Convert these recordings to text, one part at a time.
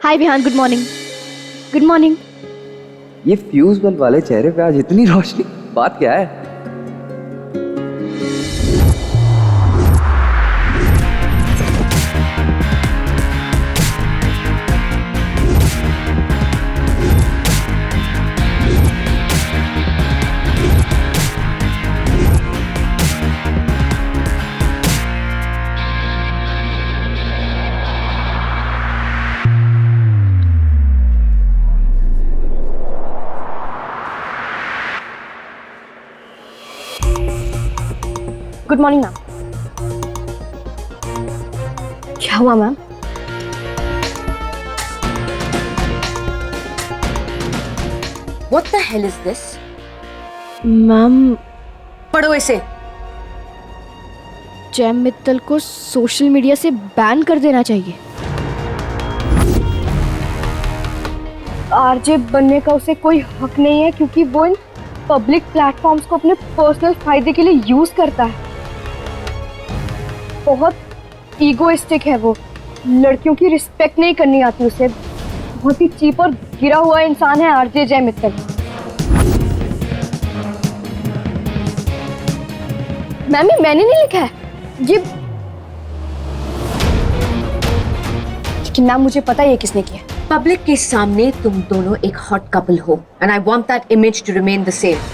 हाय Vihan, good morning. Good morning. ये fuse bulb वाले चेहरे पे आज इतनी रोशनी, बात क्या है? Good morning ma'am. क्या हुआ ma'am? What the hell is this? Ma'am, पढ़ो इसे। जय मित्तल को सोशल मीडिया से बैन कर देना चाहिए। आरजे बनने का उसे कोई हक नहीं है क्योंकि वो इन पब्लिक प्लेटफॉर्म्स को अपने पर्सनल फायदे के लिए यूज करता है। बहुत ईगोइस्टिक है वो, लड़कियों की रिस्पेक्ट नहीं करनी आती उसे। बहुत ही चीप और गिरा हुआ इंसान है आरजे जय मित्तल। मैम, ये मैंने नहीं लिखा है ये, लेकिन मैम मुझे पता है ये किसने किया। पब्लिक के सामने तुम दोनों एक हॉट कपल हो and I want that image to remain the same.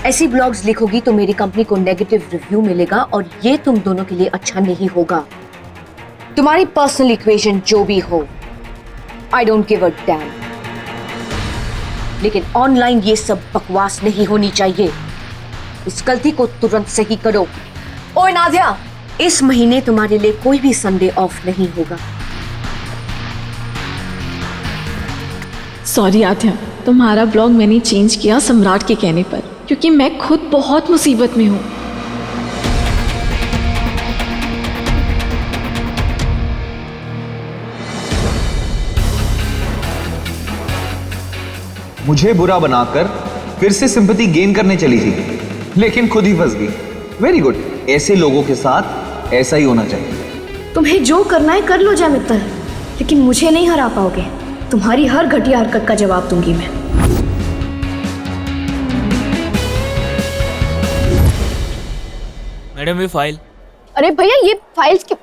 ऐसी ब्लॉग्स लिखोगी तो मेरी कंपनी को नेगेटिव रिव्यू मिलेगा और ये तुम दोनों के लिए अच्छा नहीं होगा। तुम्हारी पर्सनल इक्वेशन जो भी हो, I don't give a dam, लेकिन ऑनलाइन ये सब बकवास नहीं होनी चाहिए। इस गलती को तुरंत सही करो। ओए नादिया, इस महीने तुम्हारे लिए कोई भी संडे ऑफ नहीं होगा। सॉरी आध्या, तुम्हारा ब्लॉग मैंने चेंज किया सम्राट के कहने पर, क्योंकि मैं खुद बहुत मुसीबत में हूँ। मुझे बुरा बनाकर फिर से सिंपैथी गेन करने चली थी, लेकिन खुद ही फंस गई। वेरी गुड, ऐसे लोगों के साथ ऐसा ही होना चाहिए। तुम्हें जो करना है कर लो जय मित्तल, लेकिन मुझे नहीं हरा पाओगे। तुम्हारी हर घटिया हरकत का जवाब दूंगी मैं। मैडम ये फाइल। अरे भैया, ये फाइल्स क्यों?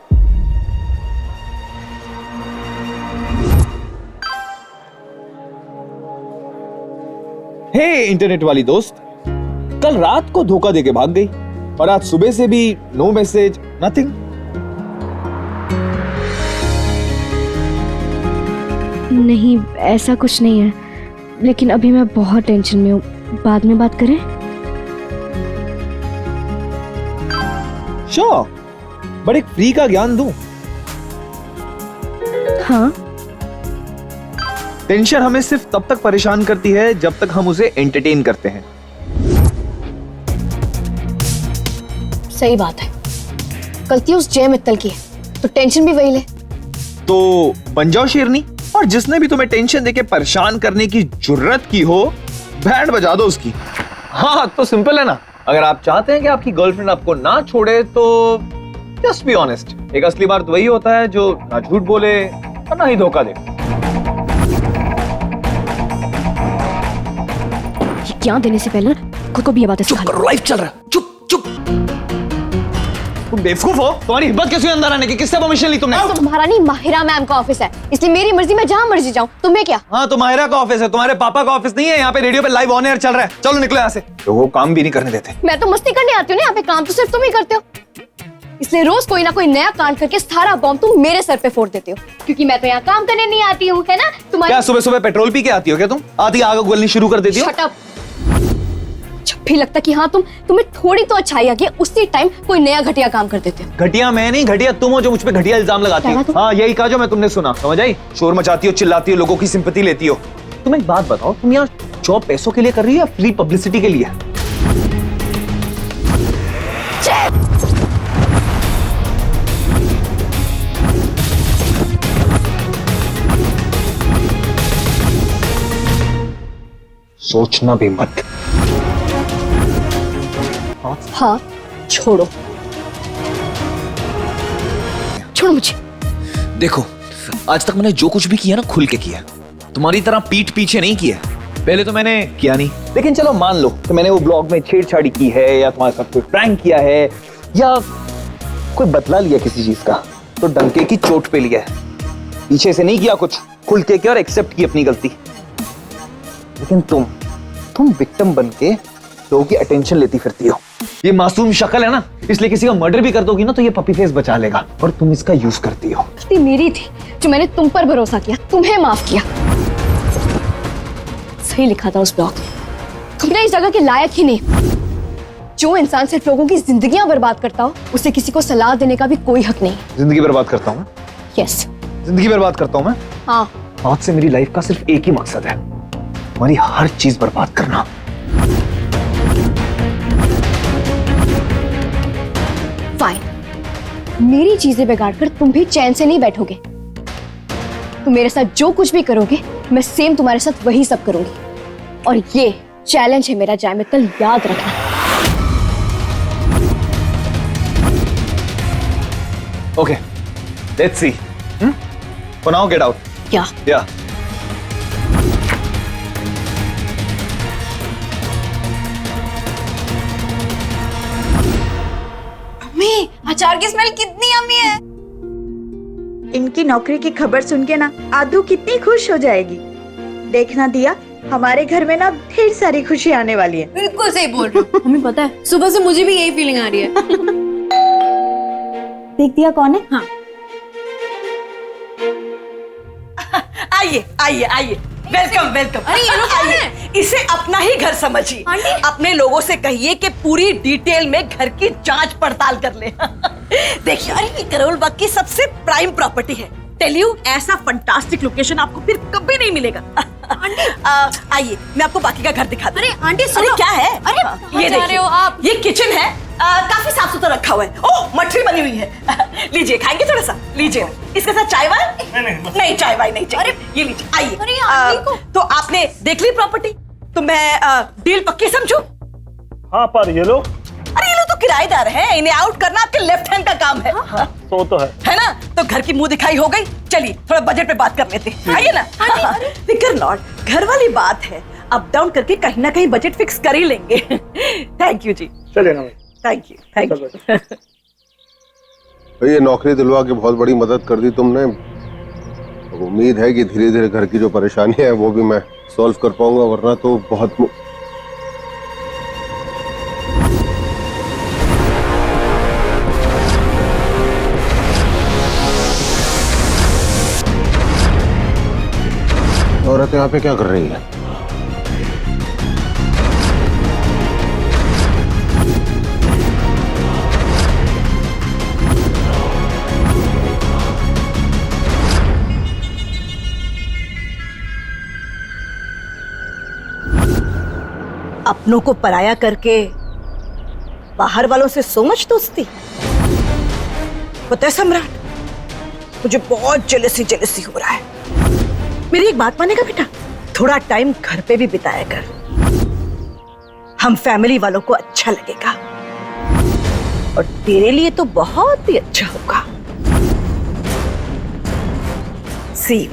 हे इंटरनेट वाली दोस्त, कल रात को धोखा देके भाग गई और आज सुबह से भी नो मैसेज, नथिंग। नहीं, ऐसा कुछ नहीं है, लेकिन अभी मैं बहुत टेंशन में हूँ। बाद में बात करें? श्योर, बट एक फ्री का ज्ञान दूं। हाँ। टेंशन हमें सिर्फ तब तक परेशान करती है जब तक हम उसे एंटरटेन करते हैं। सही बात है, गलती उस जय मित्तल की है, तो टेंशन भी वही ले। तो बन जाओ शेरनी, और जिसने भी तुम्हें टेंशन देके परेशान करने की जुर्रत की हो, बैंड बजा दो उसकी। हाँ, तो सिंपल है ना। अगर आप चाहते हैं कि आपकी गर्लफ्रेंड आपको ना छोड़े तो जस्ट बी ऑनेस्ट। एक असली बात वही होता है जो ना झूठ बोले और ना ही धोखा दे। क्या देने से पहले खुद को भी ये बातें सिखा लो। लाइफ चल रहा है, चुप चुप। तुम बेवकूफ हो, तुम्हारी हिम्मत कैसे अंदर आने की? किससे परमिशन ली तुमने? तो तुम्हारा नहीं, माहिरा मैम का ऑफिस है, इसलिए मेरी मर्जी, मैं जहां मर्जी जाऊं। तुम्हें क्या? हाँ, तो माहिरा का ऑफिस है, तुम्हारे पापा का ऑफिस नहीं है। यहाँ पे रेडियो पे लाइव ऑन एयर चल रहा है। चलो निकलो यहाँ से। तो वो काम भी नहीं करने देते। मैं तो मस्ती करने आती हूँ ना, यहाँ पे काम तो सिर्फ तुम ही करते हो। इसलिए रोज कोई ना कोई नया कांड करके सारा बॉम्ब तुम मेरे सर पे फोड़ देते हो, क्योंकि मैं तो यहाँ काम करने नहीं आती हूँ, है ना? तुम्हारी क्या सुबह सुबह पेट्रोल पी के आती हो क्या तुम? आती आग उगलनी शुरू कर देती हो। Shut up. जब भी लगता कि हाँ तुम्हें थोड़ी तो अच्छाई आ गई, उसी टाइम कोई नया घटिया काम कर देते हो। घटिया मैं नहीं, घटिया तुम हो जो मुझ पे घटिया इल्जाम लगाती हो। हाँ, यही कहा जो मैं तुमने सुना। समझ आई? शोर मचाती हो, चिल्लाती हो, लोगों की सिंपैथी लेती हो। तुम एक बात बताओ, तुम यहाँ जॉब पैसों के लिए कर रही हो या फ्री पब्लिसिटी के लिए? सोचना भी मत। हाँ, छोड़ो, छोड़ो मुझे। देखो, आज तक मैंने जो कुछ भी किया ना खुल के किया, तुम्हारी तरह पीठ पीछे नहीं किया। पहले तो मैंने किया नहीं, लेकिन चलो मान लो कि मैंने वो ब्लॉग में छेड़छाड़ी की है या तुम्हारे साथ कोई प्रैंक किया है या कोई बदला लिया किसी चीज का, तो डंके की चोट पे लिया है। पीछे से नहीं किया कुछ, खुल के किया और एक्सेप्ट की अपनी गलती। लेकिन तुम विक्टिम बन के लोगों की अटेंशन लेती फिरती हो। ये मासूम शक्ल है ना, इसलिए किसी का मर्डर भी कर दोगी ना तो ये पपी फेस बचा लेगा, और तुम इसका यूज करती हो। गलती मेरी थी जो मैंने तुम पर भरोसा किया, तुम्हें माफ किया। सही लिखा था उस ब्लॉग में, तुमने इस जगह के लायक ही नहीं। जो इंसान सिर्फ लोगों की जिंदगियां बर्बाद करता हो, उसे किसी को सलाह देने का भी कोई हक नहीं। जिंदगी बर्बाद करता हूँ मैं? यस, जिंदगी बर्बाद करता हूँ मैं? हाँ। आज से मेरी लाइफ का सिर्फ एक ही मकसद है, तुम्हारी हर चीज बर्बाद करना। फाइन, मेरी चीजें बिगाड़कर तुम भी चैन से नहीं बैठोगे। तुम मेरे साथ जो कुछ भी करोगे, मैं सेम तुम्हारे साथ वही सब करूंगी। और ये चैलेंज है मेरा जयमित्तल, याद रखना। Okay, let's see. For now, get out. क्या? Yeah. मम्मी, अचार की स्मेल कितनी यम्मी है। इनकी नौकरी की खबर सुन के ना आदू कितनी खुश हो जाएगी। देखना दिया, हमारे घर में ना ढेर सारी खुशी आने वाली है। बिल्कुल सही बोल रही हो। मम्मी पता है, सुबह से मुझे भी यही फीलिंग आ रही है। देख दिया कौन है? हाँ। आइए आइए आइए, वेलकम वेलकम। अरे ये लोग कौन है? इसे अपना ही घर समझिए। आंटी? अपने लोगों से कहिए कि पूरी डिटेल में घर की जांच पड़ताल कर ले। देखिए, अरे ये करोल बाग की सबसे प्राइम प्रॉपर्टी है। टेल यू, ऐसा फंटास्टिक लोकेशन आपको फिर कभी नहीं मिलेगा। आइए, मैं आपको बाकी का घर दिखाती हूँ। अरे आंटी अरे क्या है? अरे ये जा रहे हो आप? ये किचन है, काफी साफ सुथरा रखा हुआ है। ओह, मठरी बनी हुई है। लीजिए, खाएंगे थोड़ा सा? लीजिए। इसके साथ चाय वाय? नहीं, चाय वाय नहीं चाहिए। ये लीजिए, आइए। अरे आंटी को तो आपने देख ली प्रॉपर्टी, तो मैं डील पक्की समझू? हाँ, पर ये लोग अरे ये लोग तो किराएदार हैं, इन्हें आउट करना आपके लेफ्ट हैंड का काम है। तो है ना? तो घर की मुंह दिखाई हो गई। चलिए थोड़ा बजट पे बात कर लेते हैं, आइए ना। फिकर नॉट, घर वाली बात है, अप डाउन करके कहीं ना कहीं बजट फिक्स कर ही लेंगे। थैंक यू जी। चलिए ना भाई। Thank you, thank you. ये नौकरी दिलवा के बहुत बड़ी मदद कर दी तुमने। उम्मीद है कि धीरे धीरे घर की जो परेशानी है वो भी मैं सॉल्व कर पाऊंगा, वरना तो बहुत औरत यहाँ पे क्या कर रही है? अपनों को पराया करके बाहर वालों से सो मच दोस्ती। पता है सम्राट, मुझे बहुत जेलसी हो रहा है। मेरी एक बात मानेगा बेटा, थोड़ा टाइम घर पे भी बिताया कर, हम फैमिली वालों को अच्छा लगेगा और तेरे लिए तो बहुत ही अच्छा होगा। सी यू।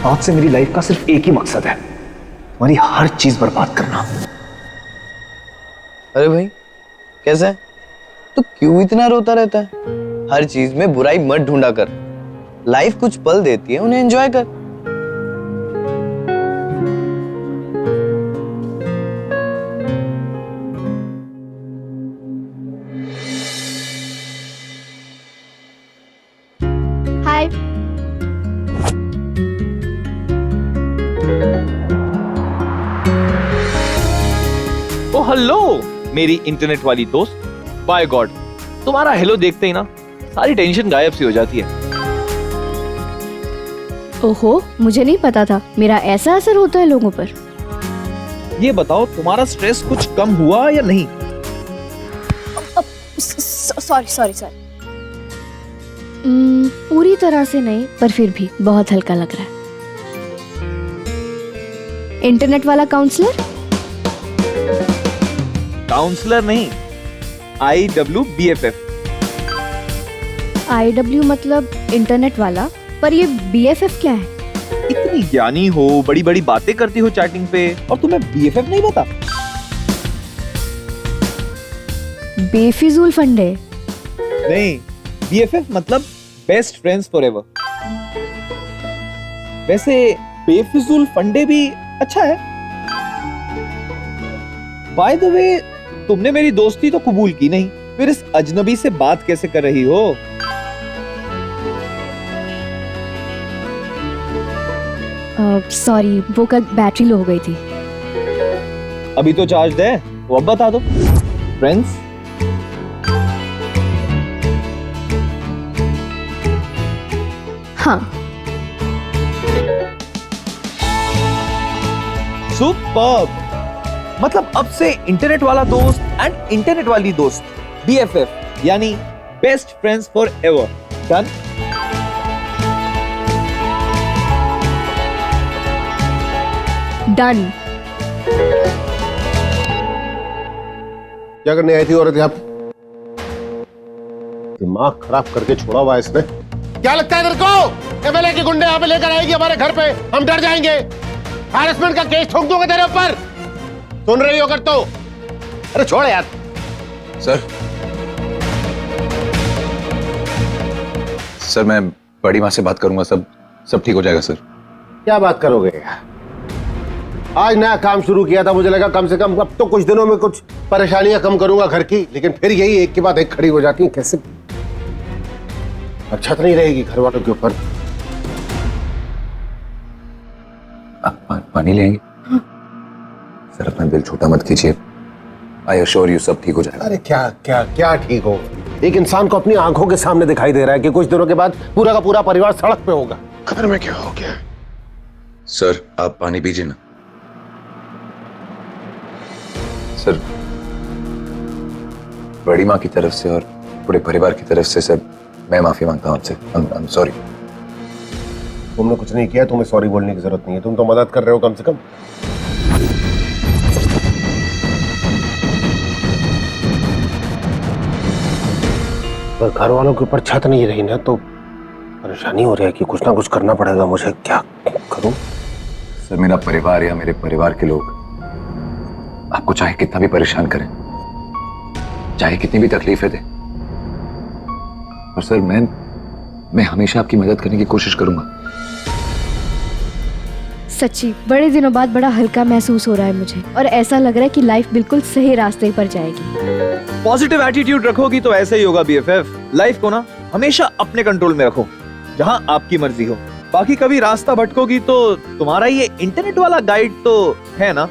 आज से मेरी लाइफ का सिर्फ एक ही मकसद है, तुम्हारी हर चीज बर्बाद करना। अरे भाई कैसा है? तू क्यों इतना रोता रहता है? हर चीज में बुराई मत ढूंढा कर। लाइफ कुछ पल देती है, उन्हें एंजॉय कर। हाय। ओ हेलो मेरी इंटरनेट वाली दोस्त। बाय गॉड, तुम्हारा हेलो देखते ही ना सारी टेंशन गायब सी हो जाती है। ओहो, मुझे नहीं पता था मेरा ऐसा असर होता है लोगों पर। ये बताओ, तुम्हारा स्ट्रेस कुछ कम हुआ या नहीं? सॉरी पूरी तरह से नहीं, पर फिर भी बहुत हल्का लग रहा है। इंटरनेट वाला काउंसलर? काउंसलर नहीं, IWBFF। IW मतलब इंटरनेट वाला, पर ये BFF क्या है? इतनी ज्ञानी हो, बड़ी बड़ी बातें करती हो चैटिंग पे, और तुम्हें BFF नहीं पता? बेफिजूल फंडे। नहीं, BFF मतलब बेस्ट फ्रेंड्स फॉरएवर। वैसे बेफिजूल फंडे भी अच्छा है। बाय द वे, तुमने मेरी दोस्ती तो कबूल की नहीं, फिर इस अजनबी से बात कैसे कर रही हो? सॉरी, वो कल बैटरी लो हो गई थी। अभी तो चार्ज है, वो अब बता दो। फ्रेंड्स, हाँ। सुपर्ब। मतलब अब से इंटरनेट वाला दोस्त एंड इंटरनेट वाली दोस्त, BFF, यानी best friends for ever. Done? Done. क्या करने आई थी औरत यहाँ पे? दिमाग खराब करके छोड़ा हुआ है इसने। क्या लगता है तेरे को MLA के गुंडे यहाँ पे लेकर आएगी हमारे घर पे? हम डर जाएंगे। हैरेसमेंट का केस ठोक दूंगा तेरे ऊपर। सुन रही हो अगर तो? अरे छोड़ यार। सर मैं बड़ी माँ से बात करूंगा, सब ठीक हो जाएगा सर। क्या बात करोगे यार? आज नया काम शुरू किया था, मुझे लगा कम से कम अब तो कुछ दिनों में कुछ परेशानियां कम करूंगा घर की, लेकिन फिर यही एक के बाद एक खड़ी हो जाती है। कैसे अच्छा तो नहीं रहेगी घर वालों के ऊपर। आप पानी लेंगे? सर अपना दिल छोटा मत कीजिए, आई अश्योर यू सब ठीक हो जाएगा। अरे क्या क्या क्या ठीक हो? एक इंसान को अपनी आंखों के सामने दिखाई दे रहा है कि कुछ दिनों के बाद पूरा का पूरा परिवार सड़क पे होगा। घर में क्या हो गया? सर आप पानी पीजिए ना। सर बड़ी माँ की तरफ से और पूरे परिवार की तरफ से सर मैं माफी मांगता हूँ आपसे। I am sorry. तुमने कुछ नहीं किया, तुम्हें सॉरी बोलने की जरूरत नहीं है। तुम तो मदद कर रहे हो कम से कम। पर घर वालों के ऊपर छत नहीं रही ना तो परेशानी हो रही है कि कुछ ना कुछ करना पड़ेगा मुझे। क्या करूं? सर मेरा परिवार या मेरे परिवार के लोग आपको चाहे कितना भी परेशान करें, चाहे कितनी भी तकलीफें दें, और सर मैं हमेशा आपकी मदद करने की कोशिश करूंगा। सच्ची बड़े दिनों बाद बड़ा हल्का महसूस हो रहा है मुझे, और ऐसा लग रहा है कि लाइफ बिल्कुल सही रास्ते पर जाएगी। पॉजिटिव एटीट्यूड रखोगी तो ऐसा ही होगा BFF। लाइफ को ना हमेशा अपने कंट्रोल में रखो, जहां आपकी मर्जी हो। बाकी कभी रास्ता भटकोगी तो तुम्हारा ये इंटरनेट वाला गाइड तो है ना।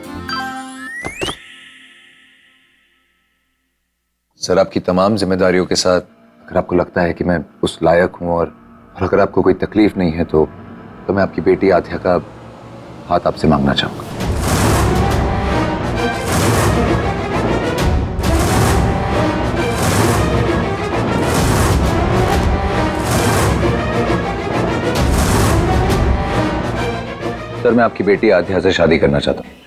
सर आपकी तमाम जिम्मेदारियों के साथ अगर आपको लगता है कि मैं उस लायक हूं और अगर आपको कोई तकलीफ नहीं है तो मैं आपकी बेटी आध्या का हाथ आपसे मांगना चाहूंगा। सर मैं आपकी बेटी आध्या से शादी करना चाहता हूं।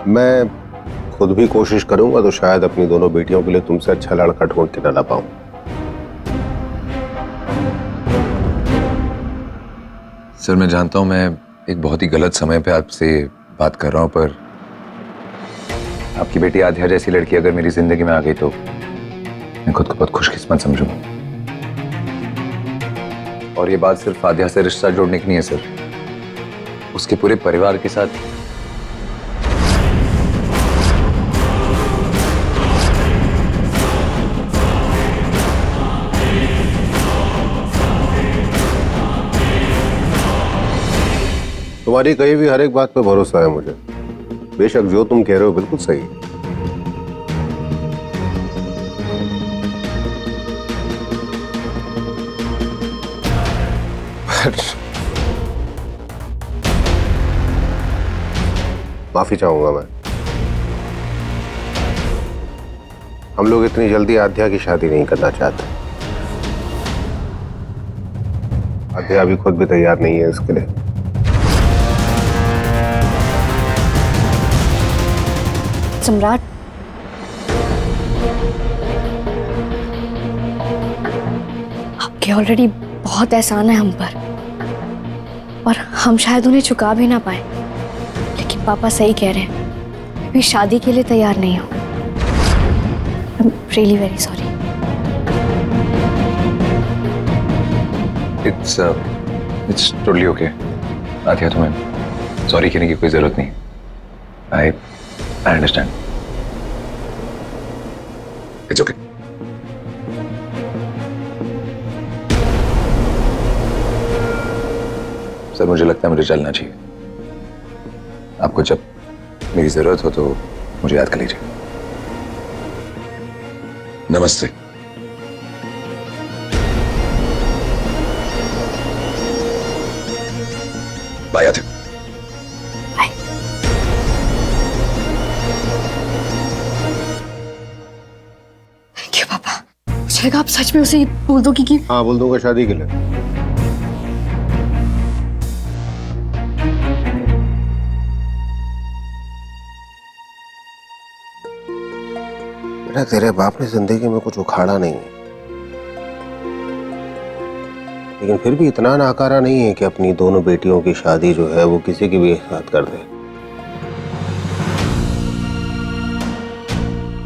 मैं खुद भी कोशिश करूंगा तो शायद अपनी दोनों बेटियों के लिए तुमसे अच्छा लड़का ढूंढ के न ला पाऊं। सर मैं जानता हूं मैं एक बहुत ही गलत समय पे आपसे बात कर रहा हूं, पर आपकी बेटी आध्या जैसी लड़की अगर मेरी जिंदगी में आ गई तो मैं खुद को बहुत खुशकिस्मत समझूंगा। और ये बात सिर्फ आध्या से रिश्ता जोड़ने की नहीं है सर, उसके पूरे परिवार के साथ। तुम्हारी कही भी हर एक बात पे भरोसा है मुझे। बेशक जो तुम कह रहे हो बिल्कुल सही है। माफी चाहूंगा मैं। हम लोग इतनी जल्दी आध्या की शादी नहीं करना चाहते। आध्या अभी खुद भी तैयार नहीं है इसके लिए। सम्राट, आपके ऑलरेडी बहुत एहसान है हम पर, और हम शायद उन्हें चुका भी ना पाए। लेकिन पापा सही कह रहे हैं, मैं भी शादी के लिए तैयार नहीं हूँ। I am really very sorry. It's totally okay. आध्या, तुम्हें सॉरी कहने की कोई जरूरत नहीं। I understand. It's okay. Sir, मुझे लगता है मुझे चलना चाहिए। आपको जब मेरी जरूरत हो तो मुझे याद कर लीजिए। नमस्ते। बाय आते। थैंक यू पापा। मुझे लगा आप सच में उसे बोल दोगे कि हाँ, बोल दूंगा शादी के लिए। तेरे बाप ने जिंदगी में कुछ उखाड़ा नहीं है, लेकिन फिर भी इतना नाकारा नहीं है कि अपनी दोनों बेटियों की शादी जो है वो किसी की भी साथ कर दे।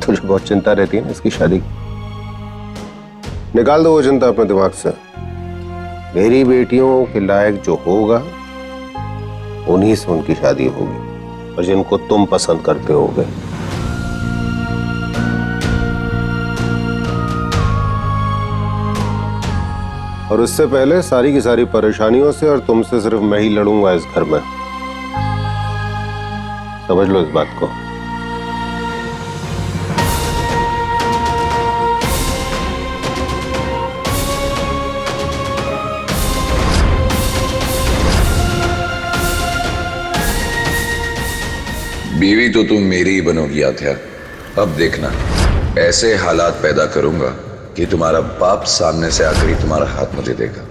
तुझे बहुत चिंता रहती है ना इसकी शादी की। निकाल दो वो चिंता अपने दिमाग से। मेरी बेटियों के लायक जो होगा उन्हीं से उनकी शादी होगी, और जिनको तुम पसंद करते होगे। और उससे पहले सारी की सारी परेशानियों से और तुमसे सिर्फ मैं ही लड़ूंगा इस घर में। समझ लो इस बात को। बीवी तो तुम मेरी ही बनोगी आध्या। अब देखना, ऐसे हालात पैदा करूंगा कि तुम्हारा बाप सामने से आकर ही तुम्हारा हाथ मुझे देगा।